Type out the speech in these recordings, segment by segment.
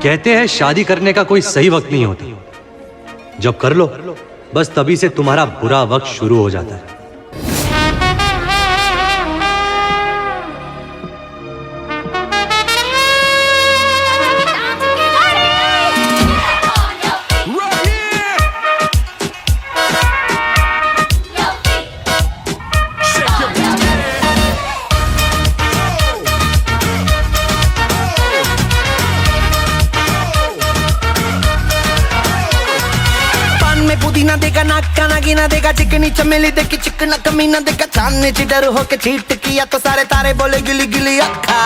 कहते हैं शादी करने का कोई सही वक्त नहीं होता, जब कर लो बस तभी से तुम्हारा बुरा वक्त शुरू हो जाता है। पुदीना देगा, नाका नागिना देगा, चिकनी चमेली देखी चिकना कमीना देगा, चांदनी चिडर होके चीट किया तो सारे तारे बोले गिली गिली अक्खा।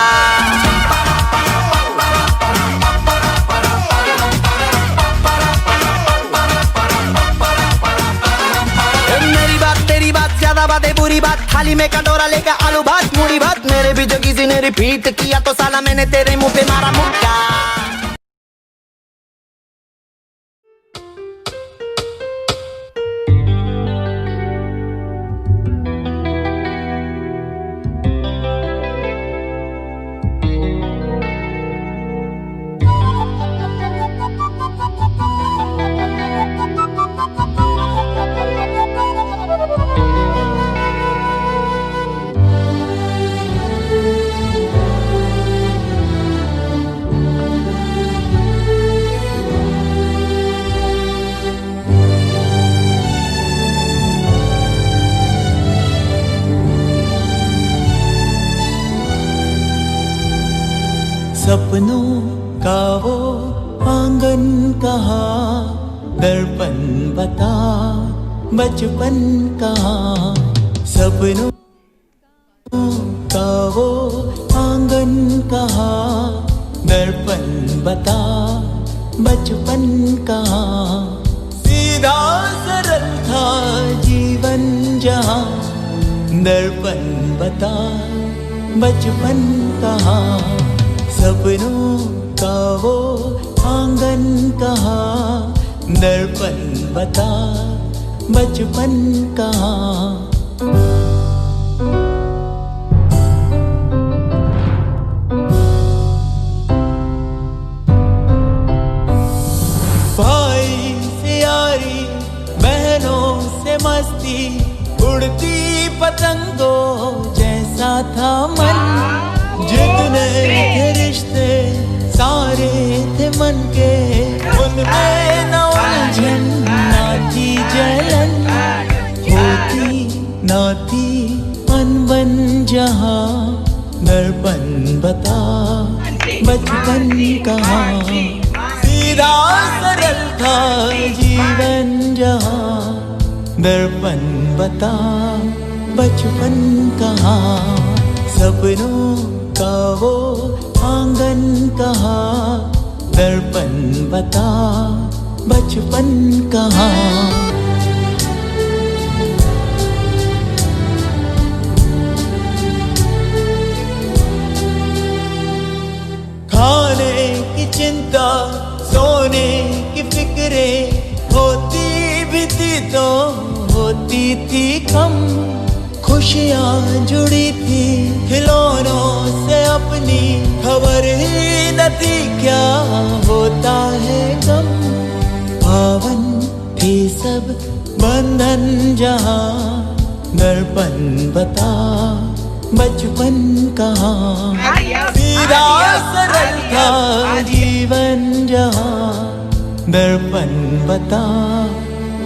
मेरी बात तेरी बात ज्यादा बातें बुरी बात, थाली में कटोरा लेकर आलू भात मूढ़ी भात, मेरे भी जो किसी ने रिपीट किया तो साला मैंने तेरे मुंह पे मारा मुक्का। सपनों का वो आंगन कहाँ, दर्पण बता बचपन कहाँ। सपनों का वो आंगन कहाँ, दर्पण बता बचपन कहाँ। सीधा सरल था जीवन जहाँ, दर्पण बता बचपन कहाँ। सपनों का वो आंगन कहाँ, दर्पण बता बचपन कहाँ। भाई से यारी, बहनों से मस्ती, उड़ती पतंगों जैसा था मन। जितने थे रिश्ते सारे थे मन के, उनमें न उलझन ना थी जलन, होती ना थी अनबन जहाँ। दर्पण बता बचपन कहाँ, सीधा सरल था जीवन जहाँ। दर्पण बता बचपन कहाँ। सपनों का वो आंगन कहाँ, दर्पण बता बचपन कहाँ। खाने की चिंता, सोने की फिक्रे, होती भी थी तो होती थी कम। खुशियाँ जुड़ी थी खिलौनों से अपनी, खबर ही न थी क्या होता है गम। पावन थी सब बंधन जहाँ, दर्पण बता बचपन कहाँ। सीधा सरल था जीवन जहाँ, दर्पण बता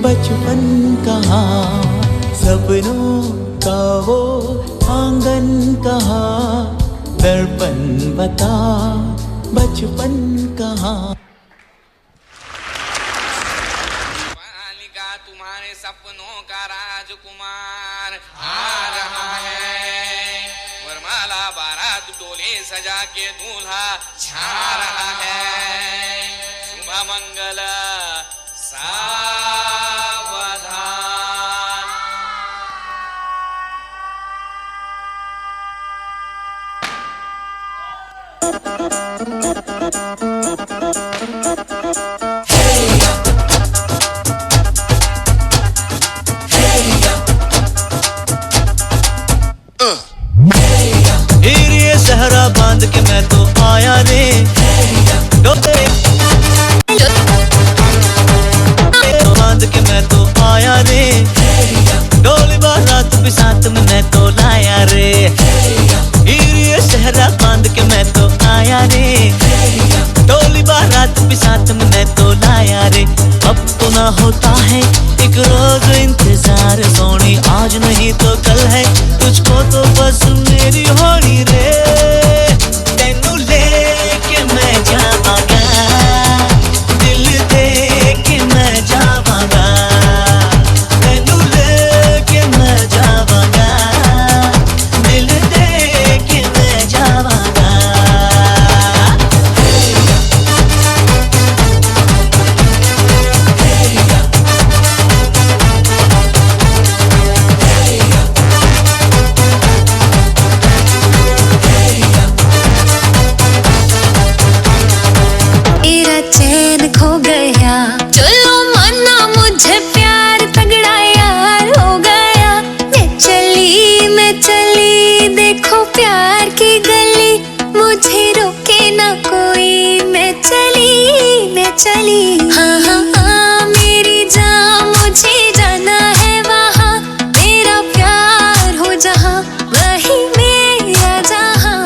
बचपन कहाँ। सपनों का वो आंगन कहाँ, दर्पण बता बचपन कहाँ। बालिका तुम्हारे सपनों का राजकुमार आ रहा है, वरमाला बारात डोले सजा के दूल्हा छा रहा है। शुभ मंगल सावधान। एरिया सहरा बांध के मैं तो आया रे, डोले होता है एक रोज इंतजार सोनी, आज नहीं तो कल है, तुझको तो बस मेरी होनी रे। तेनू लेके मैं जावांगा, दिल दे के मैं जावांगा, तेनू लेके मैं जावांगा, दिल दे के मैं जावांगा। मेरा चैन खो गया, चलो माना मुझे प्यार तगड़ा यार हो गया। मैं चली देखो प्यार की गली, मुझे रोके ना कोई, मैं चली हाँ हाँ हाँ मेरी जान, मुझे जाना है वहाँ, मेरा प्यार हो जहाँ वही मेरा जहाँ।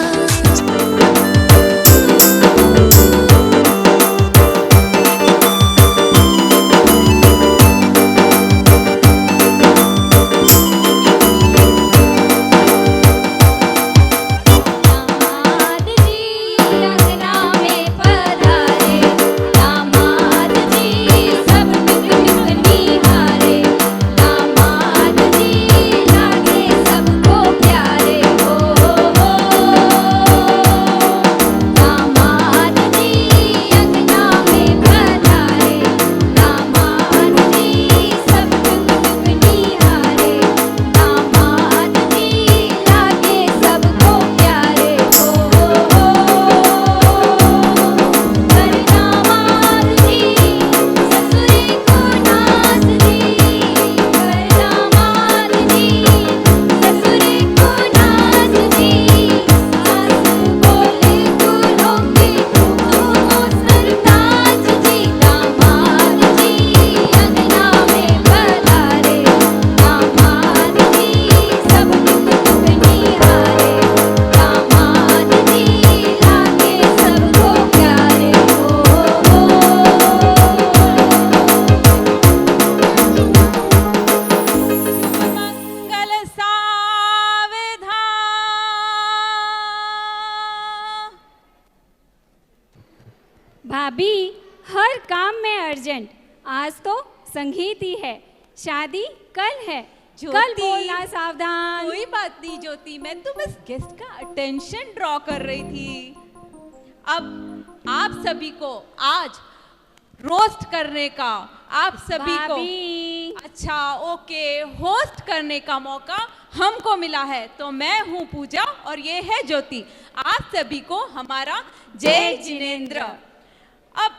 भाभी हर काम में अर्जेंट, आज तो संगीत ही है, शादी कल है, कल बोलना सावधान। कोई बात नहीं ज्योति, मैं तो बस गेस्ट का अटेंशन ड्रॉ कर रही थी। अब आप सभी को आज रोस्ट करने का, आप सभी को अच्छा ओके होस्ट करने का मौका हमको मिला है। तो मैं हूँ पूजा और ये है ज्योति। आप सभी को हमारा जय जिनेंद्र। अब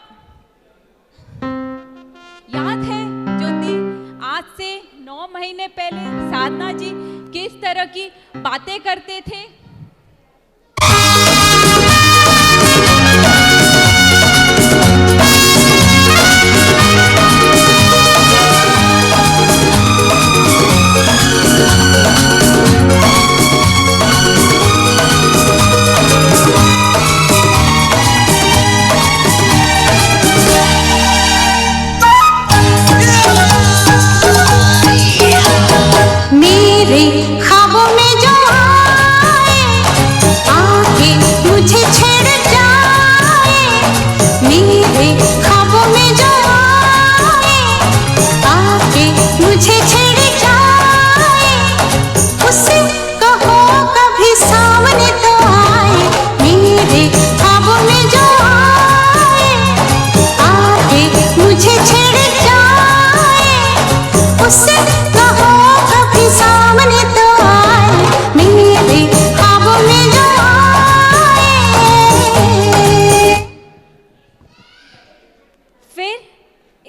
याद है ज्योति, आज से 9 महीने पहले साधना जी किस तरह की बातें करते थे? मेरे ख्वाबों में जो आए, आके मुझे छेड़ जाए। मेरे ख्वाबों में जो आए, आके मुझे छेड़ जाए। उसे कहो कभी सामने तो आए। मेरे ख्वाबों में जो आए, आके मुझे छेड़ जाए। उसे कहो सामने तो आए, मेरे ख्वाबों में जो आए। फिर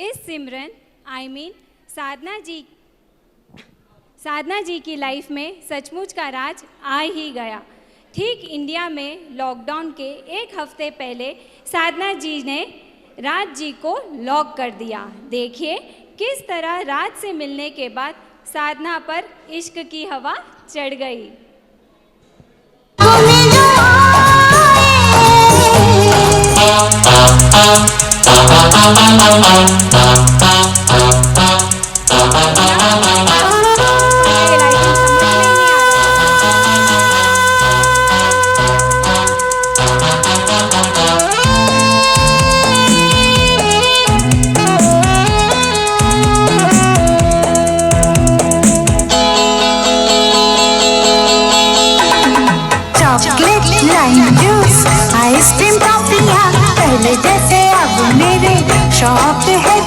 इस सिमरन साधना जी की लाइफ में सचमुच का राज आ ही गया। ठीक इंडिया में लॉकडाउन के 1 हफ्ते पहले साधना जी ने राज जी को लॉक कर दिया। देखिए किस तरह राज से मिलने के बाद साधना पर इश्क की हवा चढ़ गई।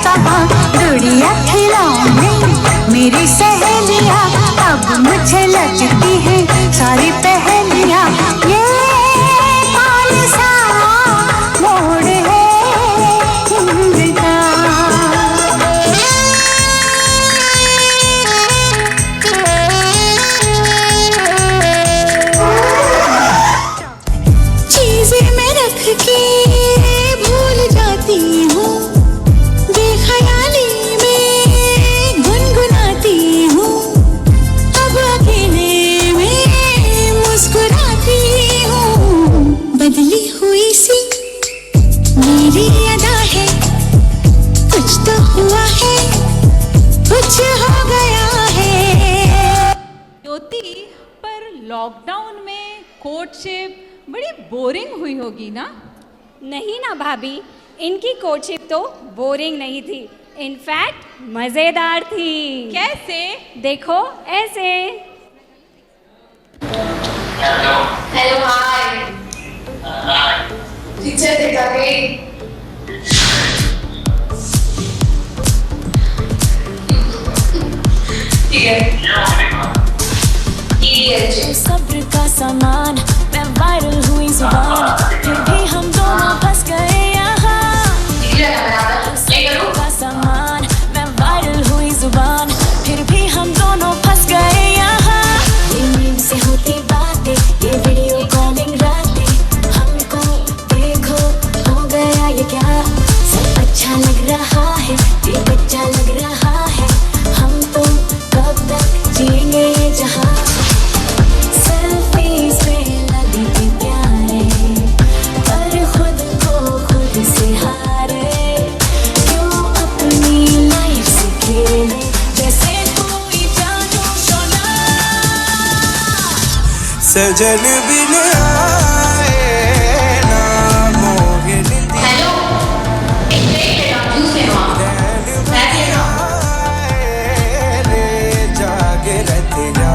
कहाँ गुड़िया खिलौने, मेरी सहेलियाँ अब मुझे लगती है सारी पहेलियाँ। ये कौन सा मोड़ है जिंदगी का। चीजें मैं रख के भूल जाती हूँ, बेख्याली में गुनगुनाती हूँ, अब अकेले में मुस्कुराती हूँ। बदली हुई सी मेरी अदा है, कुछ तो हुआ है, कुछ हो गया है। ज्योति, पर लॉकडाउन में कोर्टशिप बड़ी बोरिंग हुई होगी ना? नहीं ना भाभी, इनकी कोर्टशिप तो बोरिंग नहीं थी, इनफैक्ट मजेदार थी। कैसे? देखो ऐसे। Hello hi. टीचर देखा गई। ठीक है। सब्र का सामान, मैं वायरल हुई जुबान, फिर भी हम दोनों फंस गए यहाँ। सब्र का सामान, मैं वायरल हुई जुबान, फिर भी हम दोनों फंस गए यहाँ। ये नींद से होती बातें, ये वीडियो कॉलिंग रातें, हमको देखो हो गया ये क्या। सब अच्छा लग रहा है, ये बच्चा लग रहा है, हम तो कब तक जिएंगे ये जहाँ। सेल्फीज में लगते प्यारे, पर खुद को खुद से हारे, क्यों अपनी लाइफ से खेले जैसे कोई जादू टोना। सजन बिन आए ना मोहे निंदिया। हेलो, एक प्लेट लेना, जूस लेना, मैं लेना। रे जागे रतिया,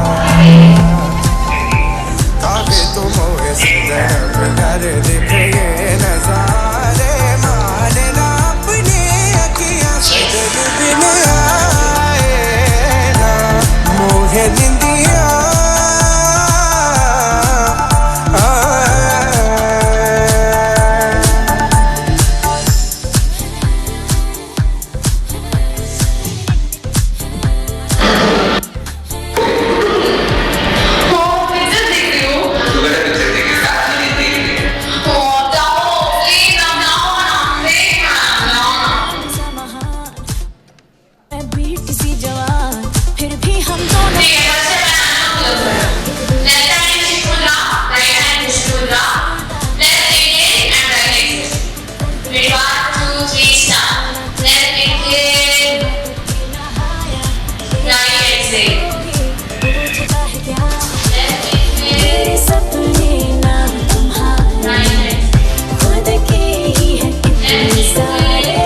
काहे तो मोहे सजन घर दिखे नजारे, मारना अपने अखियाँ। सजन बिन आए ना मोहे निंदिया। मैं भी किसी जवान, फिर भी हम दोनों मेरे सपने नाम तुम्हारे, खुद के ही है इतने सारे।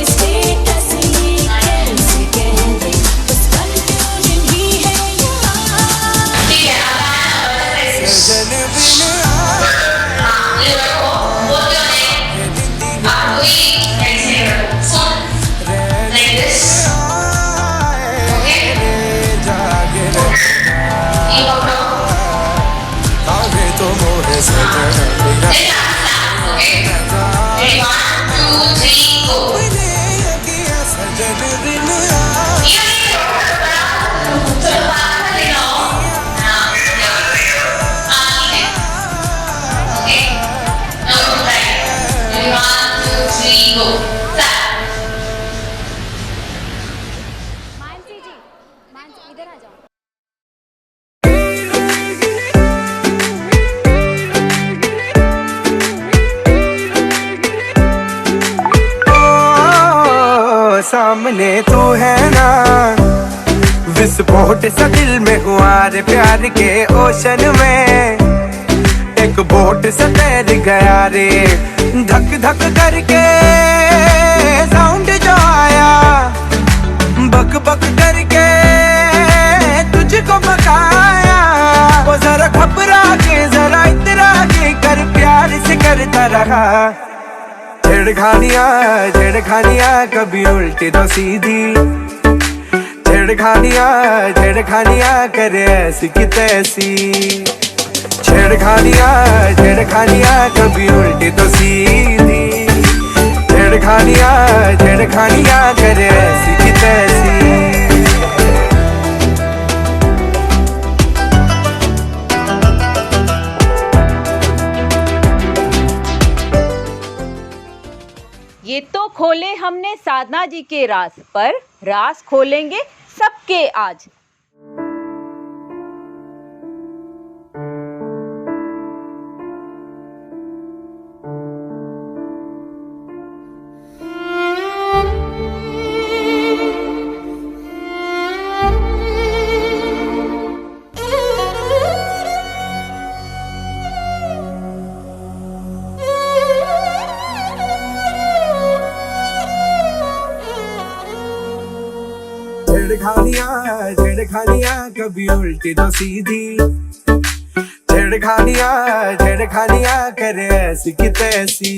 स्टेटस ये कैसे कह दे, बस कंफ्यूजन ही है यहाँ। सजन बिन जागे काहे तो मोहे सजन सजन बिन मानसी जी, मानसी इधर आ जाओ। सामने तू है ना, विस्फोट सा दिल में हुआ रे प्यार के ओशन में। एक बोट सा तैर गया रे, धक धक करके साउंड जो आया, बक बक करके तुझको बकाया। वो जरा घबरा के जरा इतरा के कर प्यार से करता रहा, फिर छेड़खानियां कभी उल्टी तो सीधी, छेड़खानियां करे ऐसी की तैसी। छेड़खानियां कभी उल्टी तो सीधी, छेड़खानियां करे ऐसी की तैसी। ये तो खोले हमने साधना जी के राज, पर राज खोलेंगे सबके आज। छेड़खानियां कभी उल्टी तो सीधी, छेड़खानियां करे ऐसी की तैसी।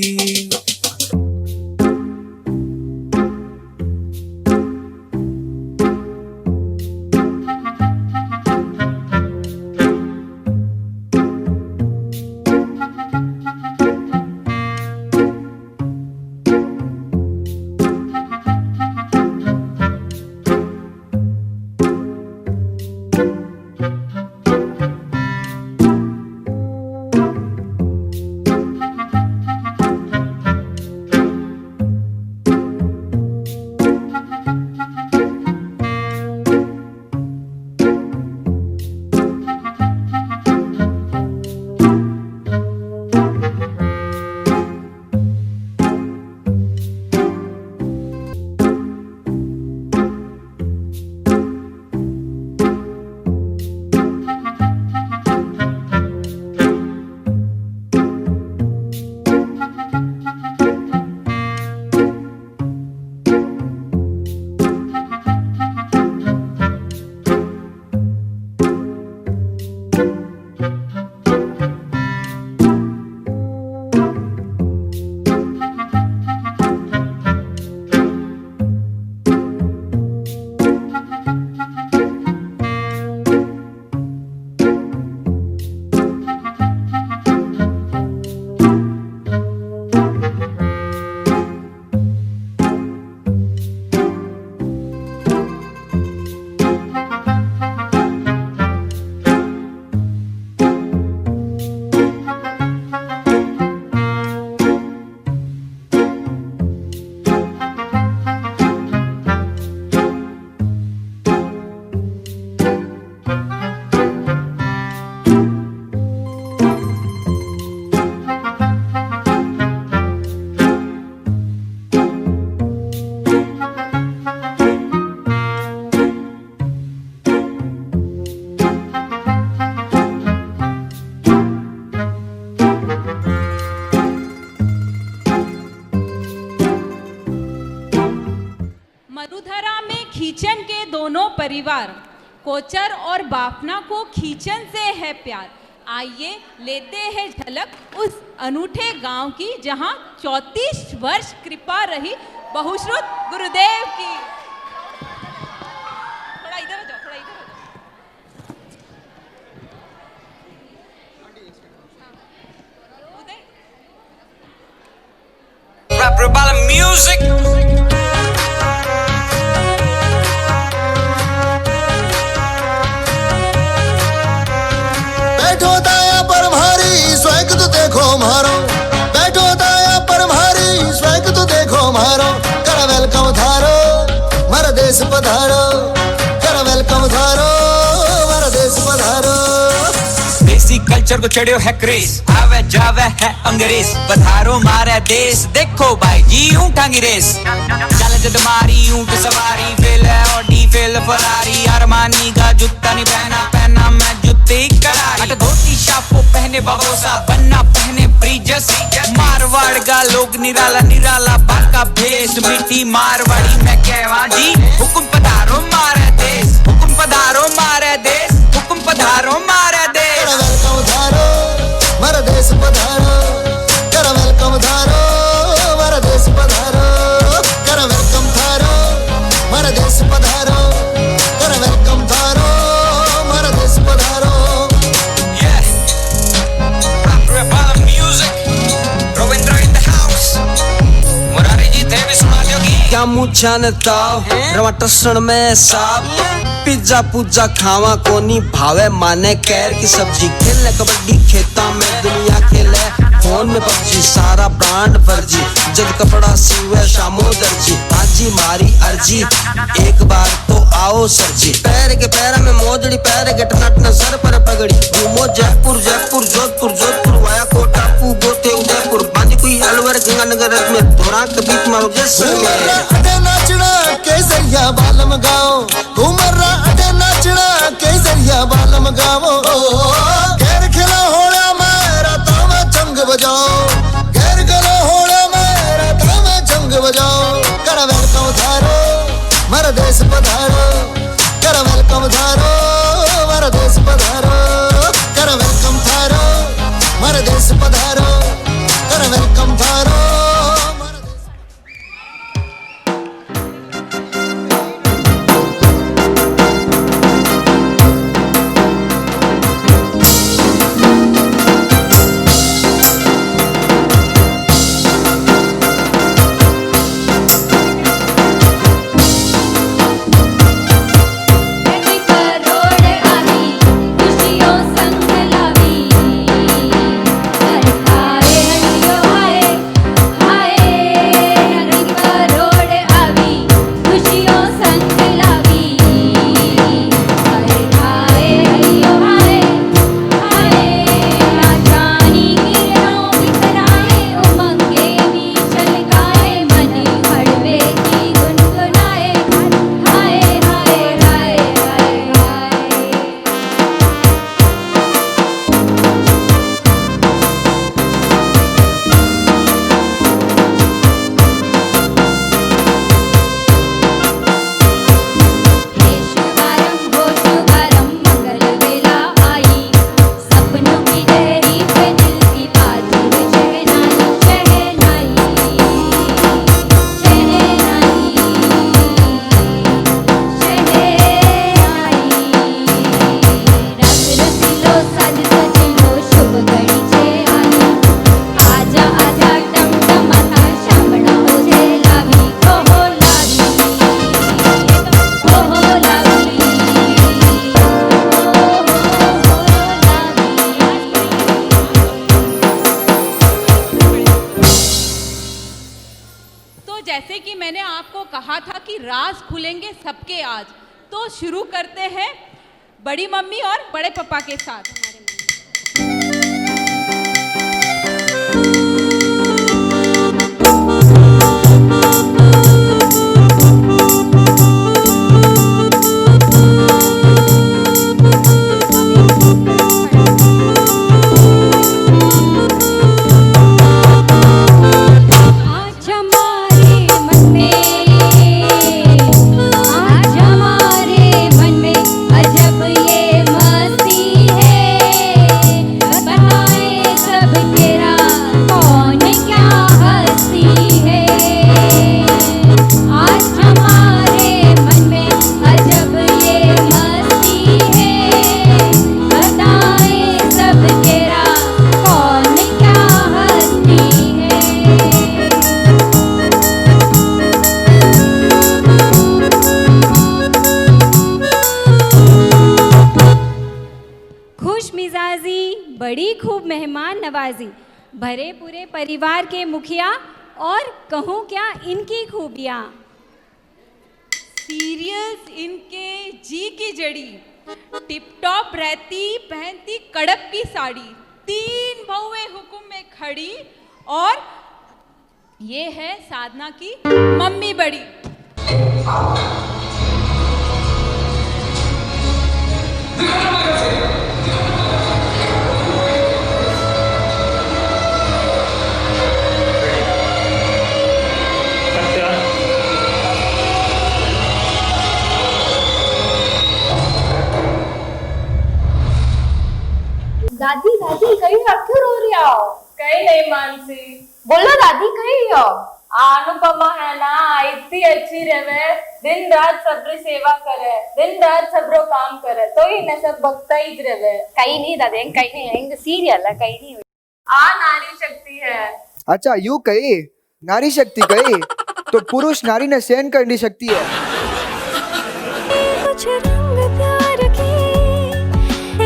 खीचन के दोनों परिवार कोचर और बाफना को खीचन से है प्यार। आइए लेते हैं झलक उस अनूठे गांव की जहां 34 वर्ष कृपा रही बहुश्रुत गुरुदेव की। थोड़ा इधर आ जाओ, थोड़ा इधर आ जाओ। Rapper Bala Music. बैठो दाया पर भारी स्वैग तो देखो मारो, बैठो दाया पर भारी स्वैग तो देखो मारो। कर वेलकम थारो मारा देश पधारो, कर वेलकम थारो मारा देश पधारो। देसी कल्चर को चढ़ियो है क्रेज, आवे जावे है अंग्रेज। पधारो मारे देश देखो भाई जी ऊंटा की रेस। चल जद मारी ऊंट सवारी, fail Audi fail Ferrari. Armani का जूता नहीं पहना, पहना मैं जुत्ती करारी। अट धोती शापो पहने बबोसा, बन्ना पहने ब्रीजस। मारवाड़ का लोग निराला निराला बाका भेस। मीठी मारवाड़ी मैं कहवा जी हुकुम पधारो मारे देश, हुकुम पधारो मारे देश, हुकुम पधारो मारे देश। वेलकम थारो मारा देश पधारो, कर वेलकम थारो मारा देश क्या मुछा ने ताव रवा टसन में साप पिज्जा पुज्जा खावा कोनी भावे माने कैर की सब्जी खेलने कबड्डी खेता में दुनिया खेले फोन में पबजी सारा ब्रांड फर्जी जब कपड़ा सीवे शामो दर्जी आजी मारी अर्जी एक बार तो आओ सरजी पैर के पैर में मोजड़ी पैर के टनाटना सर पर पगड़ी घूमो जयपुर जयपुर जोधपुर जोधपुर वाया कोटा पू गोते उदयपुर बांधी कोई अलवर गंगानगर में धोरा के बीच मारो जैसलमेर अटे नाचना केसरिया बालम गाओ घूमरा अटे नाचना केसरिया बालम गाओ गैर खिला होड़ा मेरा तावा चंग बजाओ गैर खिला होड़ा मेरा तावा चंग बजाओ कर वेलकम थारो मारा देश पधारो कर वेलकम थारो मारा देश पधारो कर वेलकम थारो मारा देश पधारो कर वेलकम थारो जैसे कि मैंने आपको कहा था कि राज खुलेंगे सबके आज, तो शुरू करते हैं बड़ी मम्मी और बड़े पापा के साथ। बड़ी खूब मेहमान नवाजी, भरे पूरे परिवार के मुखिया, और कहूँ क्या इनकी खूबियाँ। सीरियस इनके जी की जड़ी, टिप टॉप रहती, पहनती कड़क की साड़ी, 3 बहुएं हुक्म में खड़ी, और ये है साधना की मम्मी बड़ी। दादी दादी कहीं क्यों रो रही हो? कहीं नहीं मानसी। बोलो दादी कहीं हो? अनुपमा है ना, इतनी अच्छी रहे, दिन रात सबरी सेवा करे, दिन रात सबरो काम करे, तो ही न सब भक्ता ही रहे। कहीं नहीं दादी, कहीं नहीं, सीरियल है, कहीं नहीं। नारी शक्ति है। अच्छा यू कही नारी शक्ति कही तो पुरुष नारी ने सहन करनी शक्ति है। कुछ रंग प्यार के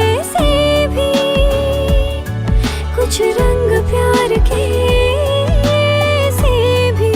ऐसे भी, कुछ रंग प्यार के ऐसे भी।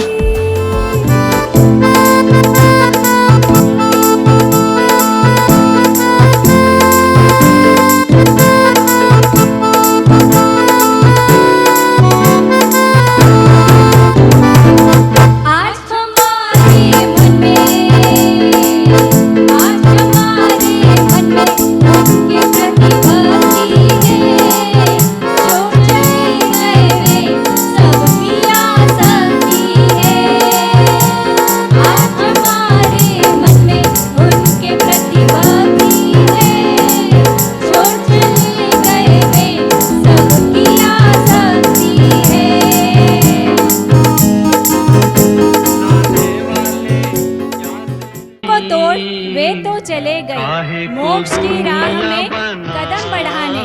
चले गए मोक्ष की राह में कदम बढ़ाने,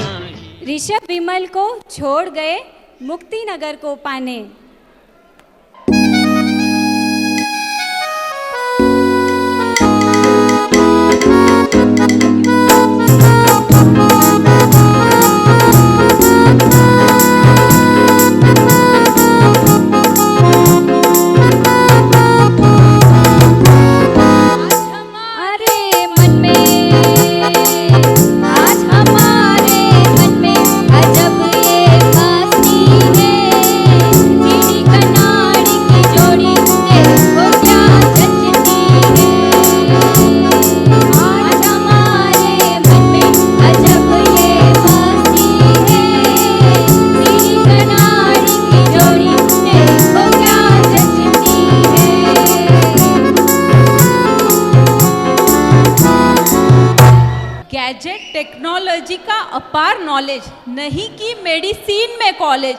ऋषभ विमल को छोड़ गए मुक्ति नगर को पाने। टेक्नोलॉजी का अपार नॉलेज, नहीं कि मेडिसिन में कॉलेज,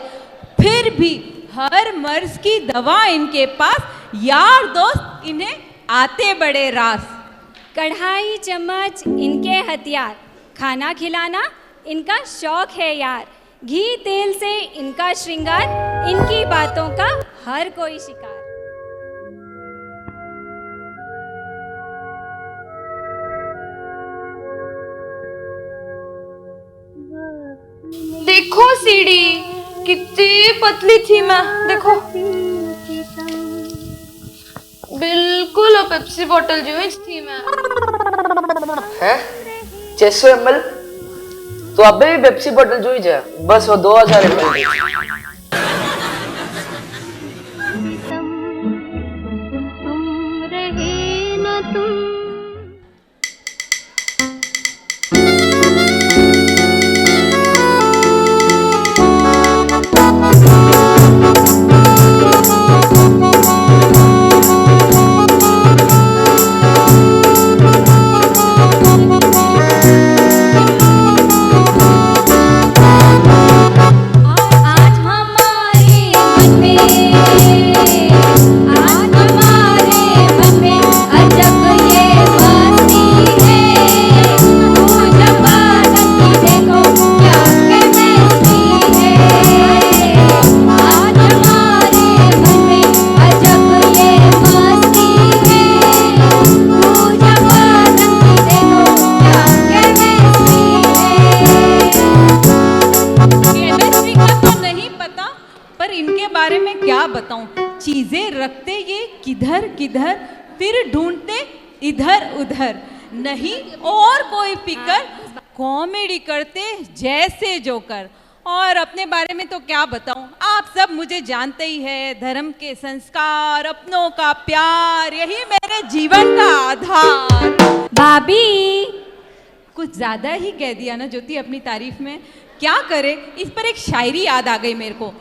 फिर भी हर मर्ज की दवा इनके पास, यार दोस्त इन्हें आते बड़े रास। कढ़ाई चम्मच इनके हथियार, खाना खिलाना इनका शौक है यार, घी तेल से इनका श्रृंगार, इनकी बातों का हर कोई शिकार। देखो सीढ़ी कितनी पतली थी मैं, देखो बिल्कुल पेप्सी बोतल जो थी मैं। हैं 600 ml तो अबे भी पेप्सी बोतल जो ही बस वो 2000 ml। तुम रहे न तुम चीजें रखते ये किधर किधर, फिर ढूंढते इधर उधर, नहीं और कोई फिकर, कॉमेडी करते जैसे जोकर। और अपने बारे में तो क्या बताऊं, आप सब मुझे जानते ही है, धर्म के संस्कार, अपनों का प्यार, यही मेरे जीवन का आधार। भाभी कुछ ज्यादा ही कह दिया ना ज्योति अपनी तारीफ में, क्या करे। इस पर एक शायरी याद आ गई मेरे को,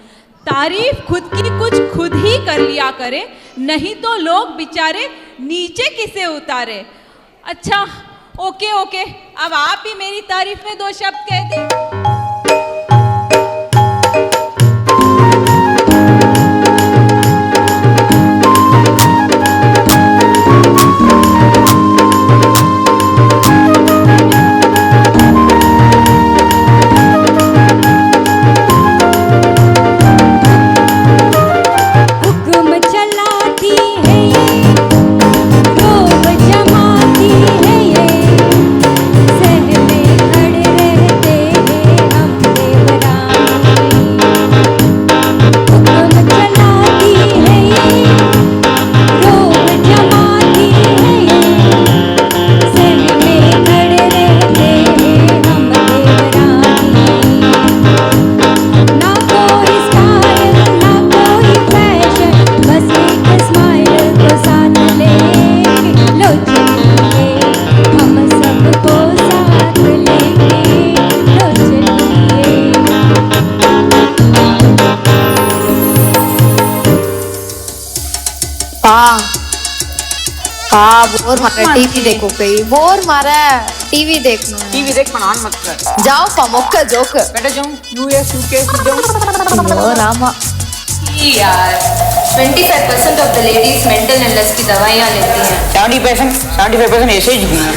तारीफ खुद की कुछ खुद ही कर लिया करे, नहीं तो लोग बेचारे नीचे किसे उतारे। अच्छा ओके ओके, अब आप ही मेरी तारीफ में 2 शब्द कह दें। हुक्म चलाती है हाँ बोर मारा टीवी देखो कहीं बोर मारा टीवी देखना टीवी देख मनान मत कर जाओ फमोक्का जोक बेटा जाऊं यूएस यूके जाऊं ओ रामा यार 25% of the ladies mental illness की दवाइयाँ लेती हैं 75% ऐसे ही हैं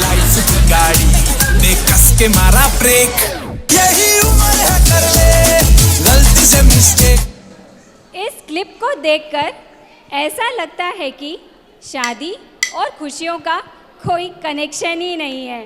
लाइफ की गाड़ी ने कस के मारा ब्रेक यही उम्र है कर ले गलती से मिस्टेक। इस क्लिप को देखकर ऐसा लगता है कि शादी और खुशियों का कोई कनेक्शन ही नहीं है।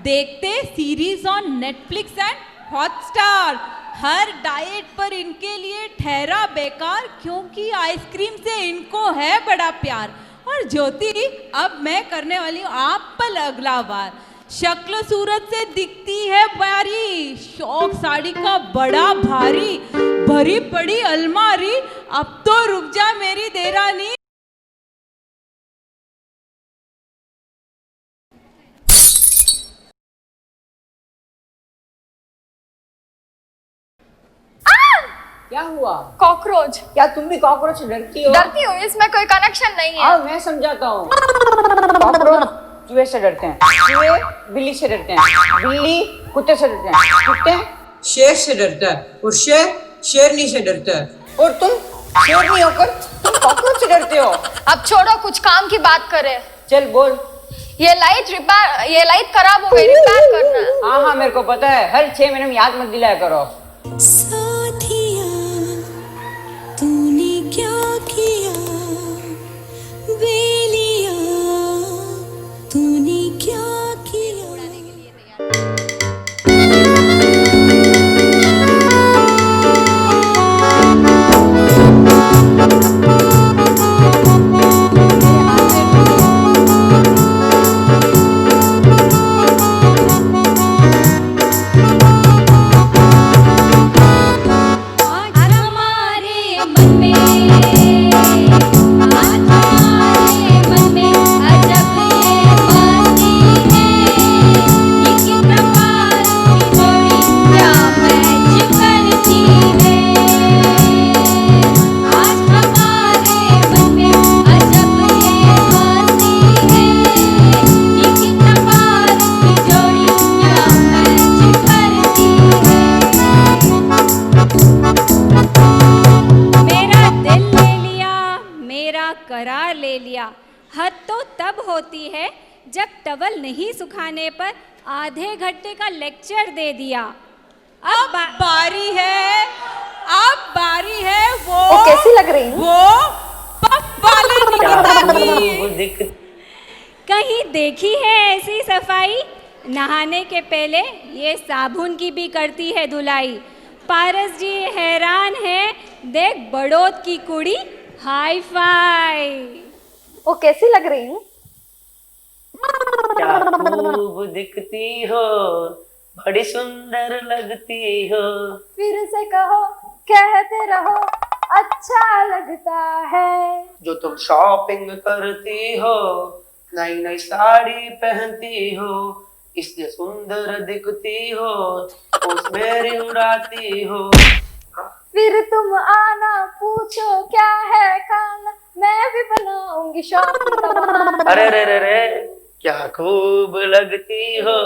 देखते series on Netflix and Hotstar. Her diet पर इनके लिए ठहरा बेकार, क्योंकि आइसक्रीम से इनको है बड़ा प्यार। और ज्योति, अब मैं करने वाली हूँ आप पर अगला बार। शक्ल सूरत से दिखती है प्यारी, शौक साड़ी का बड़ा भारी, भरी पड़ी अलमारी, अब तो रुक जा मेरी देरानी। क्या हुआ? कॉकरोच। क्या तुम भी कॉकरोच से डरती हो? डरती हूँ, इसमें कोई कनेक्शन नहीं है। हाँ मैं समझाता हूँ। कॉकरोच चूहे से डरते हैं, चूहे बिल्ली से डरते हैं, बिल्ली कुत्ते से डरते हैं, कुत्ते शेर से डरता है, और शेर शेरनी से डरता है, और तुम शेरनी होकर तुम कॉकरोच से डरते हो। अब छोड़ो, कुछ काम की बात करें। चल बोल। ये लाइट खराब हो गई, रिपेयर करना। हाँ हाँ मेरे को पता है, हर 6 महीने में याद मत दिलाया करो। तूने क्या किया बेलिया, तूने क्या किया। करार ले लिया। हद तो तब होती है जब टवल नहीं सुखाने पर आधे घंटे का लेक्चर दे दिया। अब बारी है, अब बारी है वो कैसी लग रही है? वो पफ वाले निकिता की। कहीं देखी है ऐसी सफाई? नहाने के पहले ये साबुन की भी करती है धुलाई। पारस जी हैरान है, देख बड़ौत की कुड़ी हाई फाई। वो कैसी लग रही हूँ? क्या खूब दिखती हो, बड़ी सुंदर लगती हो। फिर से कहो, कहते रहो, अच्छा लगता है। जो तुम शॉपिंग करती हो, नई नई साड़ी पहनती हो, इसलिए सुंदर दिखती हो, उस मेरी उड़ाती हो। फिर तुम आना, पूछो क्या है खाना, मैं भी बनाऊंगी शॉपिंग। अरे रे रे रे, क्या खूब लगती हो,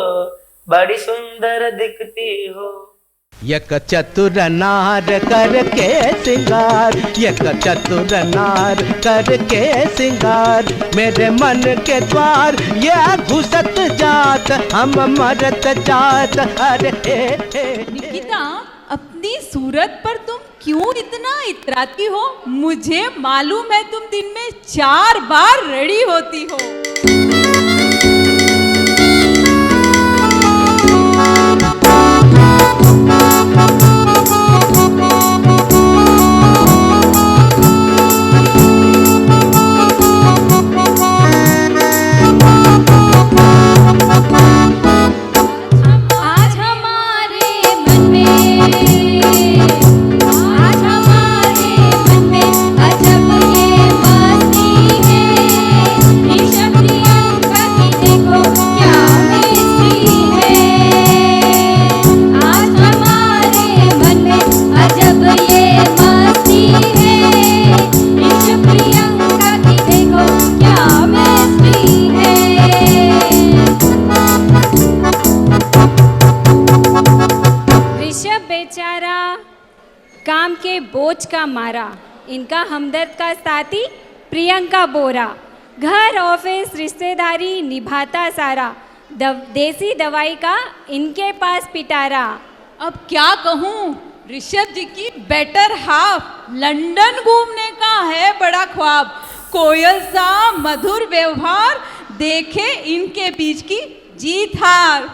बड़ी सुंदर दिखती हो। एक चतुर नार करके सिंगार, एक चतुर नार करके सिंगार, मेरे मन के द्वार ये घुसत जात, हम मरत जात। अरे निकिता, अपनी सूरत पर तुम क्यों इतना इतराती हो? मुझे मालूम है तुम दिन में 4 बार रेडी होती हो। काम के बोझ का मारा, इनका हमदर्द का साथी प्रियंका बोरा, घर ऑफिस रिश्तेदारी निभाता सारा, देसी दवाई का इनके पास पिटारा। अब क्या कहूँ, ऋषभ जी की बेटर हाफ, लंदन घूमने का है बड़ा ख्वाब, कोयल सा मधुर व्यवहार, देखे इनके बीच की जीत हार।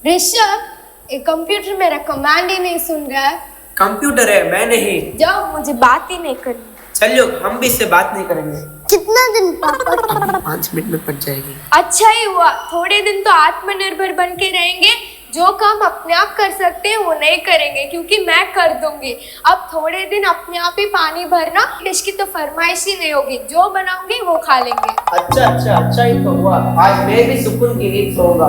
ऋषभ, ये कंप्यूटर मेरा कमांड ही नहीं सुन रहा है। कंप्यूटर है, मैं नहीं। जाओ, मुझे बात ही नहीं करनी। चलो, हम भी इससे बात नहीं करेंगे। कितना दिन पापा? 5 मिनट में पहुंच जाएगी। अच्छा ही हुआ, थोड़े दिन तो आत्मनिर्भर बन के रहेंगे। जो काम अपने आप कर सकते हैं वो नहीं करेंगे, क्योंकि मैं कर दूंगी। अब थोड़े दिन अपने आप ही पानी भरना, इसकी तो फरमाइश ही नहीं होगी, जो बनाऊंगी वो खा लेंगे। अच्छा ही तो हुआ। आज मैं भी सुकून की नींद सोऊंगा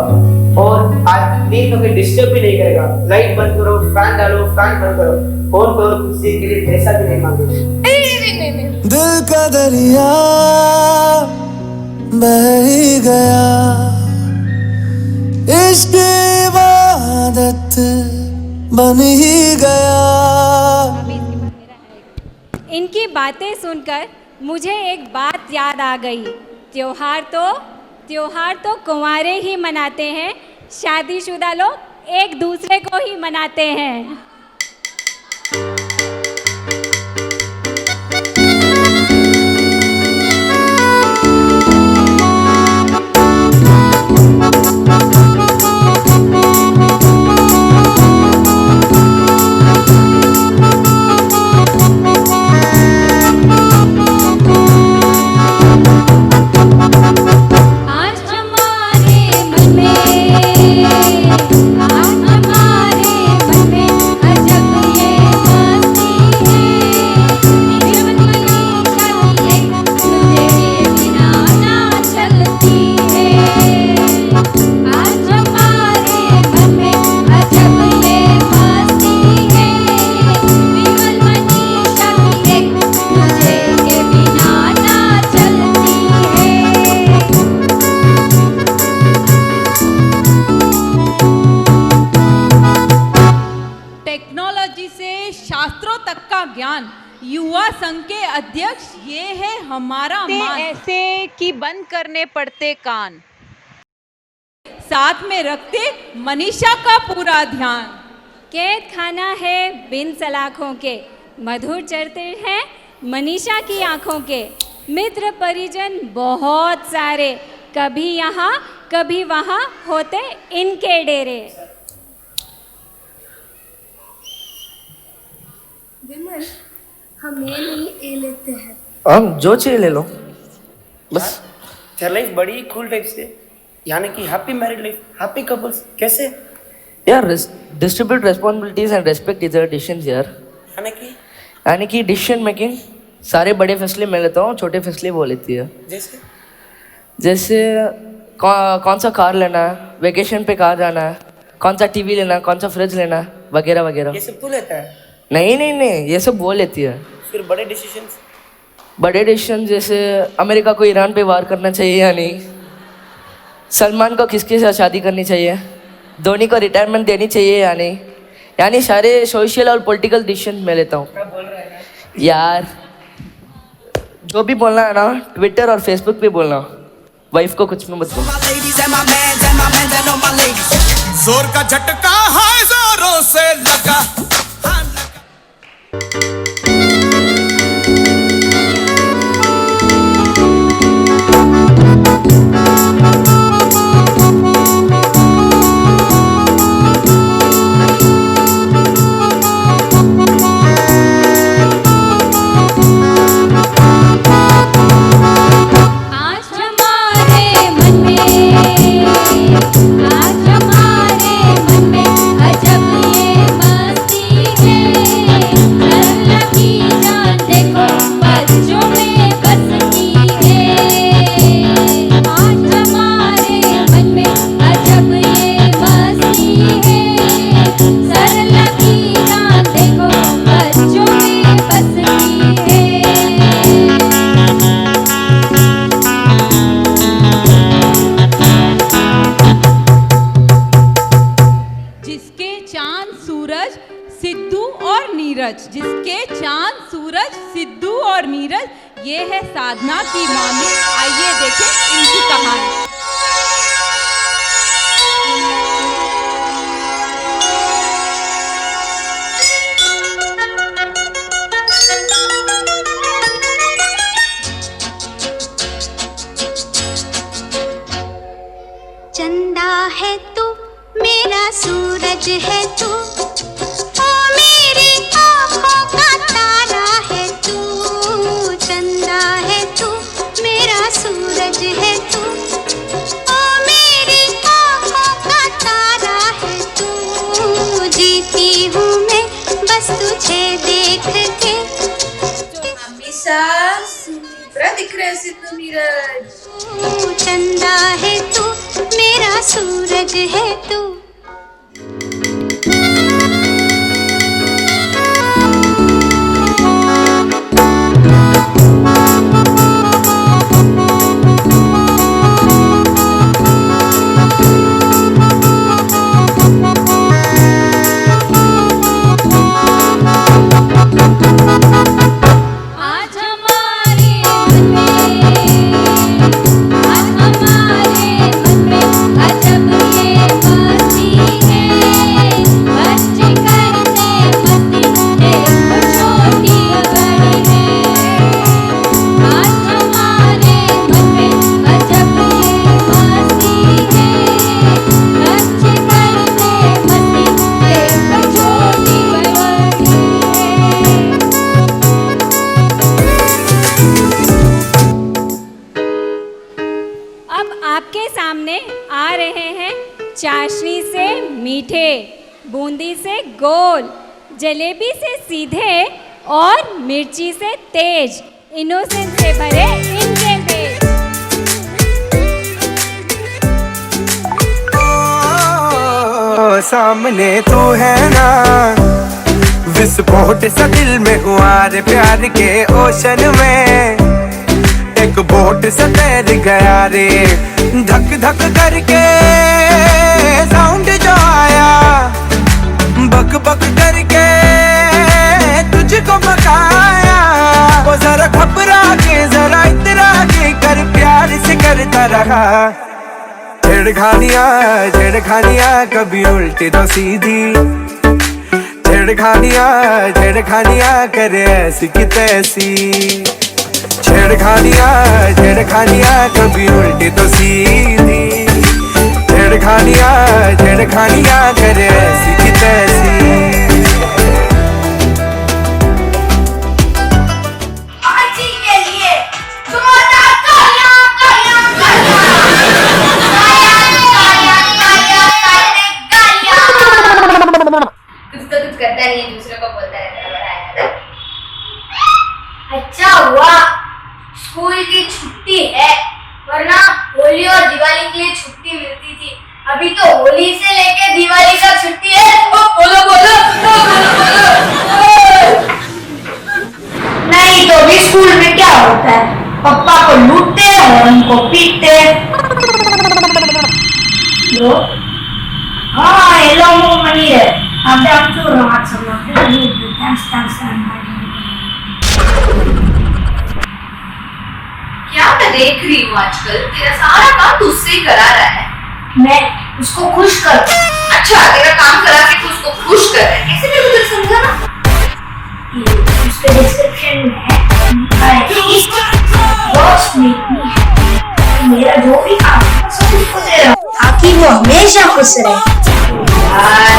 और आज नींद कभी डिस्टर्ब भी नहीं करेगा। लाइट बंद करो, फैन डालो, फैन बंद करो, फोन पे और किसी के लिए पैसा भी नहीं मांगे। नहीं। दिल का दरिया बह ही गया, इश्क इबादत बन ही गया। इनकी बातें सुनकर मुझे एक बात याद आ गई। त्योहार तो कुंवारे ही मनाते हैं, शादीशुदा लोग एक दूसरे को ही मनाते हैं। युवा संघ के अध्यक्ष ये है हमारा मान, ऐसे कि बंद करने पड़ते कान, साथ में रखते मनीषा का पूरा ध्यान। कैद खाना है बिन सलाखों के, मधुर चरते हैं मनीषा की आंखों के, मित्र परिजन बहुत सारे, कभी यहाँ कभी वहाँ होते इनके डेरे। विमल, हम ये नहीं ए लेते हैं। हम जो चाहिए ले लो बस। तेरा लाइफ बड़ी कूल टाइप से, यानी कि happy married life, happy couples. कैसे यार? डिस्ट्रीब्यूट रिस्पॉन्सिबिलिटीज एंड रेस्पेक्ट इधर डिसीजंस यार। यानी कि डिसीजन मेकिंग, सारे बड़े फैसले मैं लेता हूँ, छोटे फैसले वो लेती है। जैसे कौन सा कार लेना है, वेकेशन पे कहाँ जाना है, कौन सा टीवी लेना है, कौन सा फ्रिज लेना है, वगैरह वगैरह। ये सब तू लेता है? नहीं, ये सब वो लेती है। फिर बड़े डिसीजंस? बड़े डिसीजन जैसे अमेरिका को ईरान पे वार करना चाहिए या नहीं, सलमान को किसके साथ शादी करनी चाहिए, धोनी को रिटायरमेंट देनी चाहिए या नहीं, यानी सारे सोशल और पॉलिटिकल डिसीजन मैं लेता हूँ यार। जो भी बोलना है ना ट्विटर और फेसबुक पे बोलना, वाइफ को कुछ में मत बोलना। जोर का झटका है जोरों से लगा। जिसके चांद सूरज सिद्धू और नीरज, ये है साधना की मामी। आइए देखें इनकी कहानी। चंदा है तू मेरा सूरज है तू, दिख रहे सिद्धू नीरज। चंदा है तू मेरा सूरज है तू। चाशनी से मीठे, बूंदी से गोल, जलेबी से सीधे और मिर्ची से तेज, इनोसेंस से भरे इनके पेज। सामने तू है ना, विस्फोट सा दिल में हुआ रे प्यार के ओशन में, एक बोट सा तैर गया रे, धक धक करके साउंड जो आया, बक बक करके तुझको बकाया। वो जरा घबरा के जरा इतरा के कर प्यार से करता रहा। छेड़खानियाँ कभी उल्टी तो सीधी, छेड़खानियाँ करे ऐसी की तैसी। छेड़खानियाँ कभी उल्टी तो सीधी, छेड़खानियाँ करे ऐसी की तैसी। कुछ करता नहीं है, दूसरों को बोलता रहता है। अच्छा हुआ स्कूल की छुट्टी है, वरना होली और दिवाली के लिए छुट्टी मिलती थी। अभी तो होली से लेके दिवाली का छुट्टी है। बोलो बोलो नहीं तो भी स्कूल में क्या होता है, पापा को लूटते और उनको पीटते। हाँ हेलो मनी है अब हम तो रात सब थैंक्स क्या मैं देख रही हूँ आजकल तेरा सारा काम तुझसे ही करा रहा है। मैं उसको खुश कर। अच्छा तेरा काम करा के तू उसको खुश कर रहा है, कैसे मेरे को समझा ना। उसके डिस्क्रिप्शन में लिखा है वर्क्स मेक मी हैप्पी। मेरा जो भी काम है सब उसको दे रहा हूँ ताकि वो हमेशा खुश रहे। यार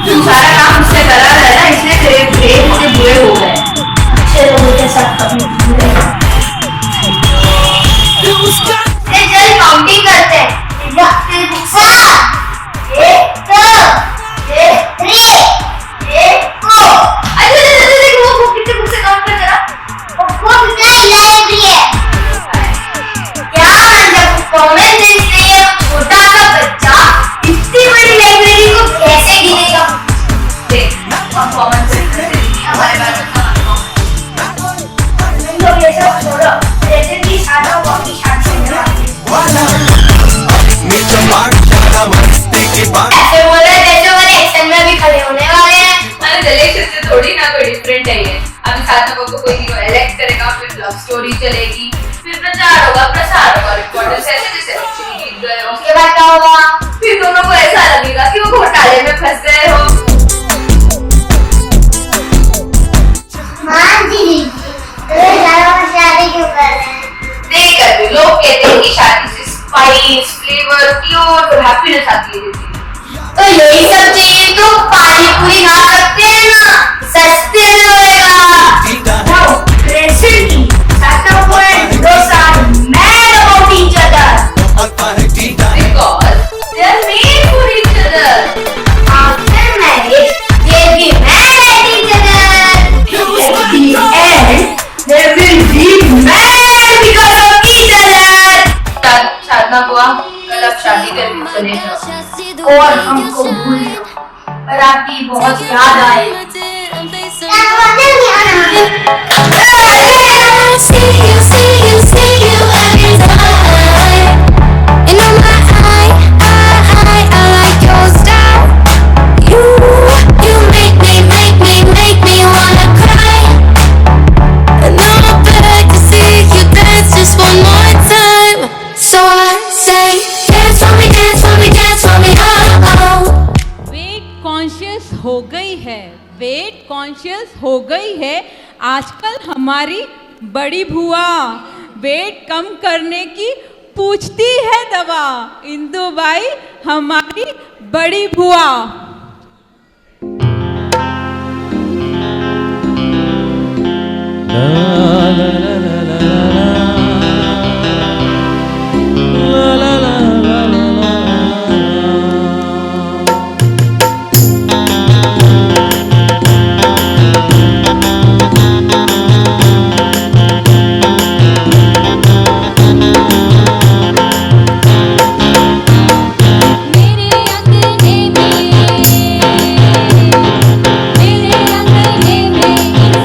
तू सारा काम उससे करा रहा है ना, इसलिए तेरे प्रेम से बुरे हो गए। अच्छे लोगों के साथ कभी बुरे चल काउंटिंग करते हैं। थोड़ी ना कोई डिफरेंट है ये। अभी साथ में को कोई इलेक्ट करेगा, फिर लव स्टोरी चलेगी, फिर प्रचार होगा, प्रसार होगा, रिपोर्टर्स ऐसे जैसे जीत गए हो। उसके बाद क्या होगा? फिर दोनों को ऐसा लगेगा कि वो घोटाले में फंस गए हो। मान जी शादी क्यों कर रहे हैं? नहीं कर रहे, लोग कहते हैं कि शादी से स्पाइस, फ्लेवर, प्योर हैप्पीनेस आती है। तो यही सब चाहिए तो पानी पूरी खा सकते हैं ना, सस्ते में होएगा। Now, recently, Sato and Dosa mad about each other. Because they are made for each other. After marriage, they'll be mad at each other. At the end, they will be mad because of each other. साधना बुआ कल आप शादी करके चले जाओ और हमको भूल पर आपकी बहुत याद आए। हो गई है, वेट कॉन्शियस हो गई है आजकल हमारी बड़ी बुआ। वेट कम करने की पूछती है दवा। इंदु बाई हमारी बड़ी बुआ।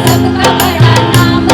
सबका बड़ा नाम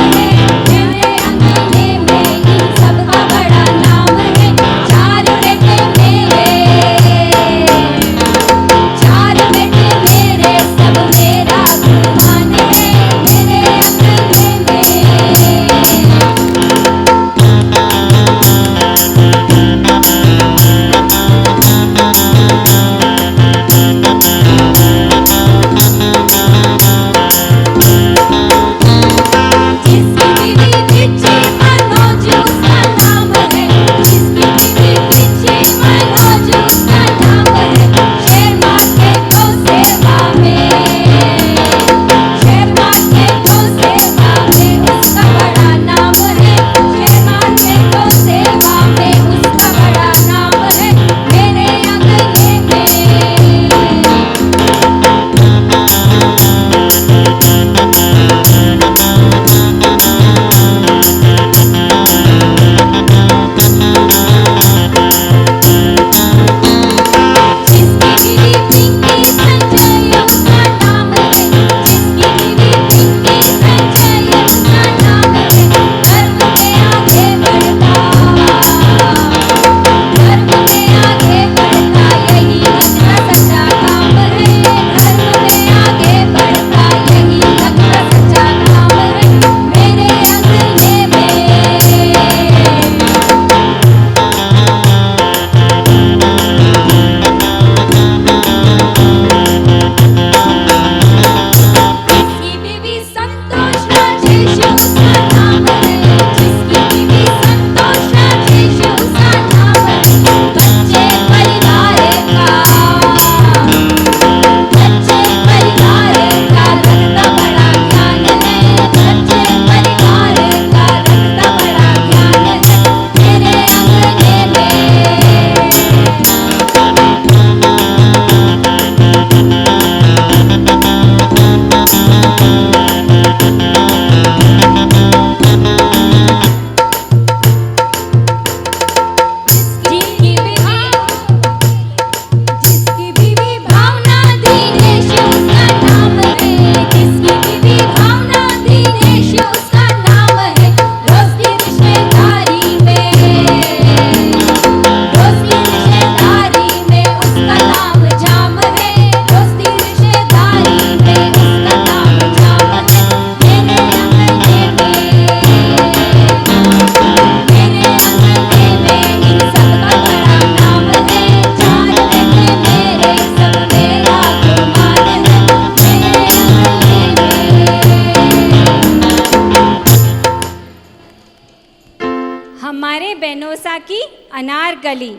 की अनारकली,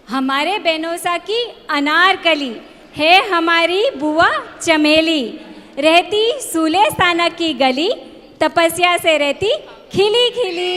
हमारे बेनोसा की अनारकली है हमारी बुआ चमेली, रहती सुलेस्ताना की गली, तपस्या से रहती खिली खिली।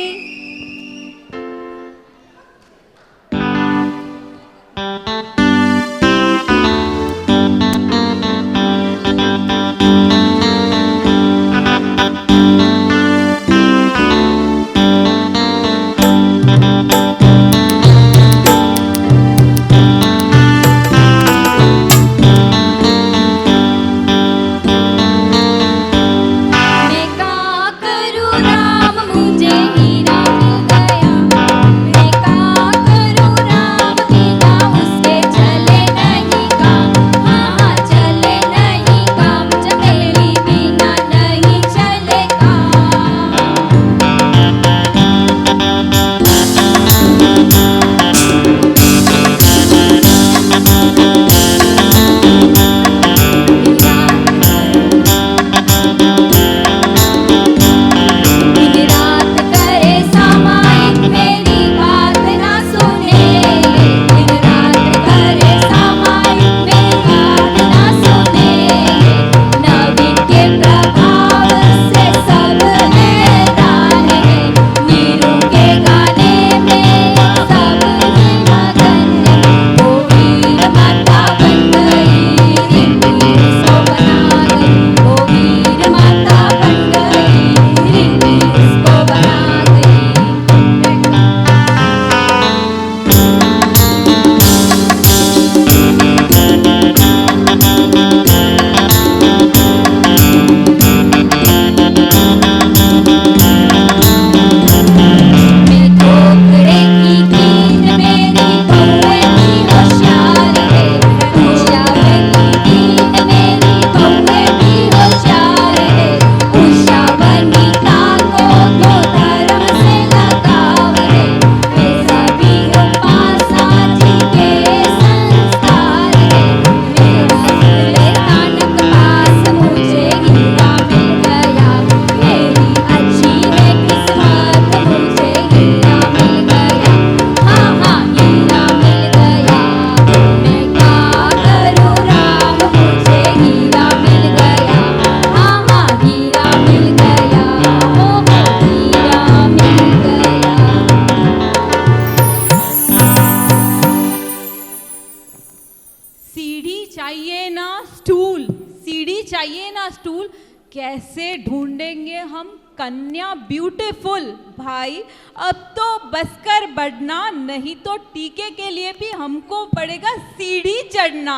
कैसे ढूंढेंगे हम कन्या ब्यूटीफुल? भाई अब तो बसकर बढ़ना, नहीं तो टीके के लिए भी हमको पड़ेगा सीढ़ी चढ़ना।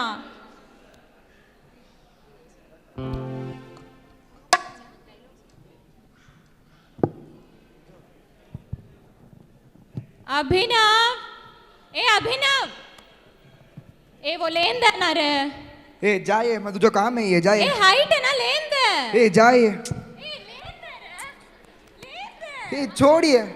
अभिनव, ए अभिनव, ए वो लेन देना रे। ए जाए मैं तुझे काम है ये जाए। ए हाइट है ना लेन दे। ए जाए। ए छोड़िए।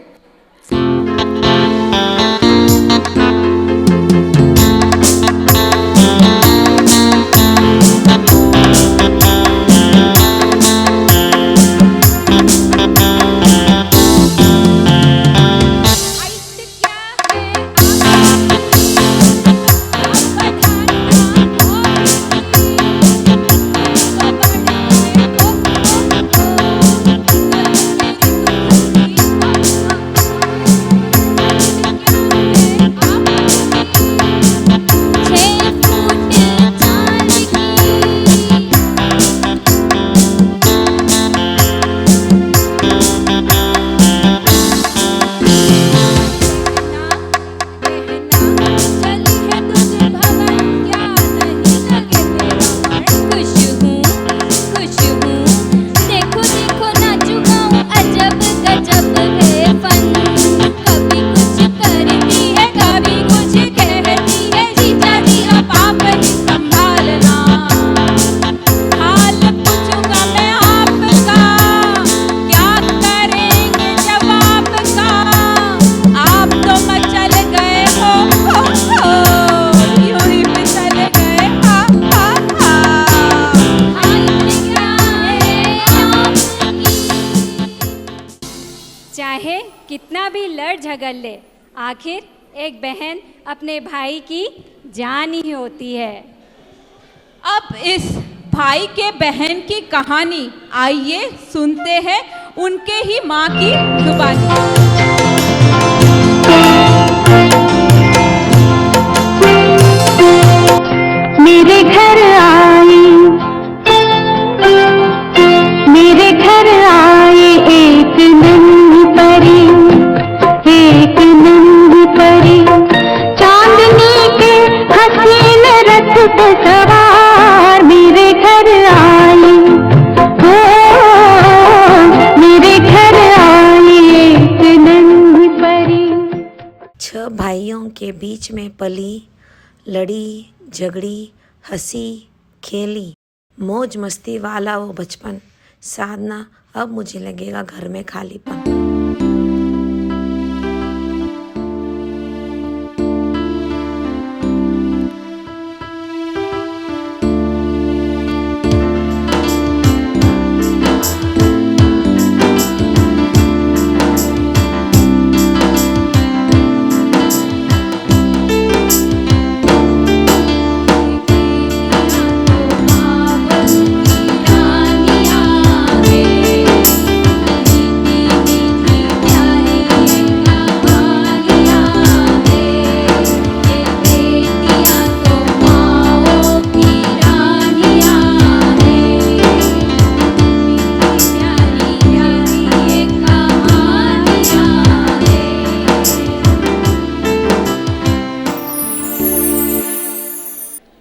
आखिर एक बहन अपने भाई की जान ही होती है। अब इस भाई के बहन की कहानी आइए सुनते हैं उनके ही माँ की जुबानी। मेरे घर आई, मेरे घर आई एक नन्ही परी, एक नन्ही परी, चांदनी के हसीन रथ पे सवार मेरे घर आई, ओ मेरे घर आई एक नन्ही परी। 6 भाइयों के बीच में पली, लड़ी झगड़ी हंसी खेली मौज मस्ती वाला वो बचपन, साधना अब मुझे लगेगा घर में खालीपन।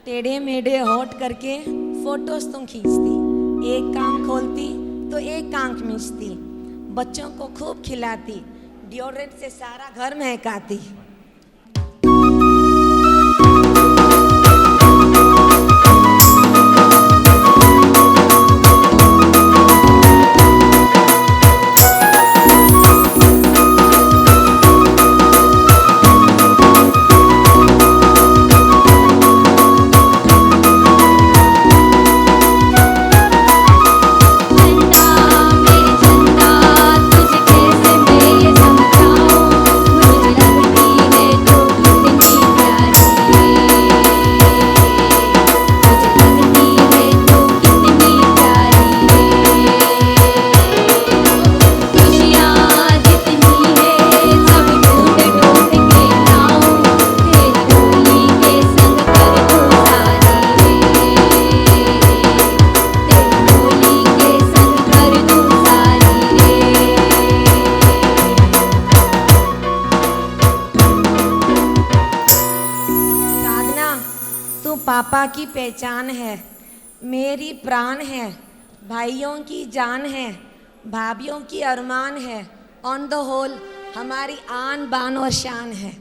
टेढ़े मेढ़े होठ करके फोटोज तुम खींचती, एक कान खोलती तो एक आंख मीचती, बच्चों को खूब खिलाती, डिओड्रेंट से सारा घर महकाती। पापा की पहचान है, मेरी प्राण है, भाइयों की जान है, भाभीयों की अरमान है, ऑन द होल हमारी आन बान और शान है।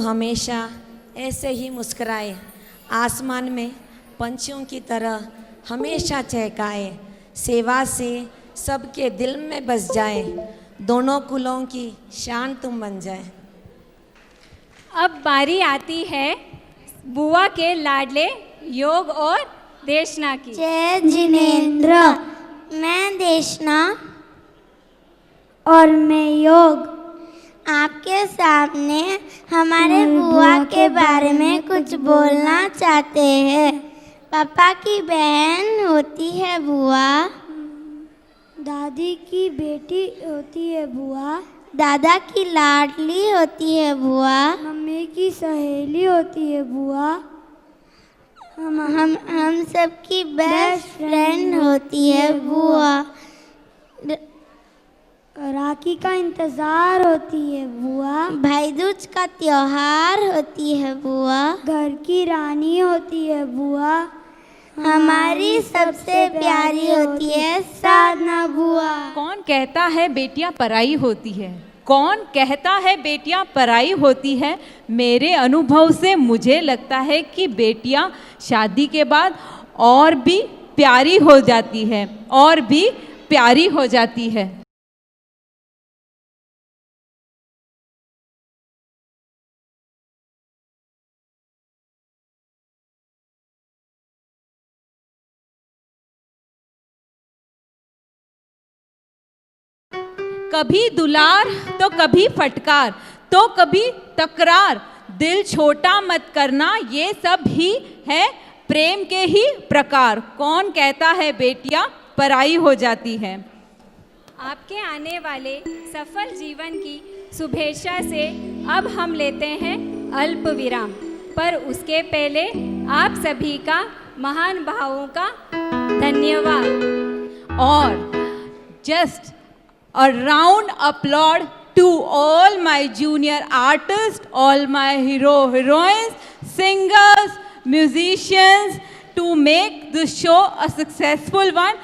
हमेशा ऐसे ही मुस्कुराए, आसमान में पंछियों की तरह हमेशा चहकाए, सेवा से सबके दिल में बस जाए, दोनों कुलों की शान तुम बन जाए। अब बारी आती है बुआ के लाडले योग और देशना की। जय जिनेंद्र, मैं देशना और मैं योग आपके सामने हमारे बुआ के बारे में कुछ बोलना चाहते हैं। पापा की बहन होती है बुआ, दादी की बेटी होती है बुआ, दादा की लाडली होती है बुआ, मम्मी की सहेली होती है बुआ, हम सबकी बेस्ट फ्रेंड होती है बुआ, राखी का इंतजार होती है बुआ, भाई दूज का त्योहार होती है बुआ, घर की रानी होती है बुआ, हमारी सबसे प्यारी होती है साधना बुआ। कौन कहता है बेटियां पराई होती है? कौन कहता है बेटियां पराई होती है? मेरे अनुभव से मुझे लगता है कि बेटियां शादी के बाद और भी प्यारी हो जाती है, और भी प्यारी हो जाती है। कभी दुलार तो कभी फटकार तो कभी तकरार, दिल छोटा मत करना, ये सब ही है प्रेम के ही प्रकार। कौन कहता है बेटियां पराई हो जाती है? आपके आने वाले सफल जीवन की शुभेच्छा से अब हम लेते हैं अल्प विराम, पर उसके पहले आप सभी का महान भावों का धन्यवाद। और just a round applaud to all my junior artists, all my heroines, singers, musicians, to make the show a successful one.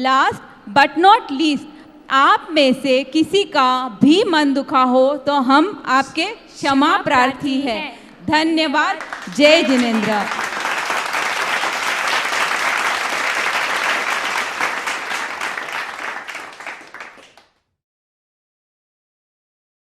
Last but not least, आप में से किसी का भी मन दुखा हो तो हम आपके क्षमा प्रार्थी हैं। धन्यवाद। जय जिनेंद्र।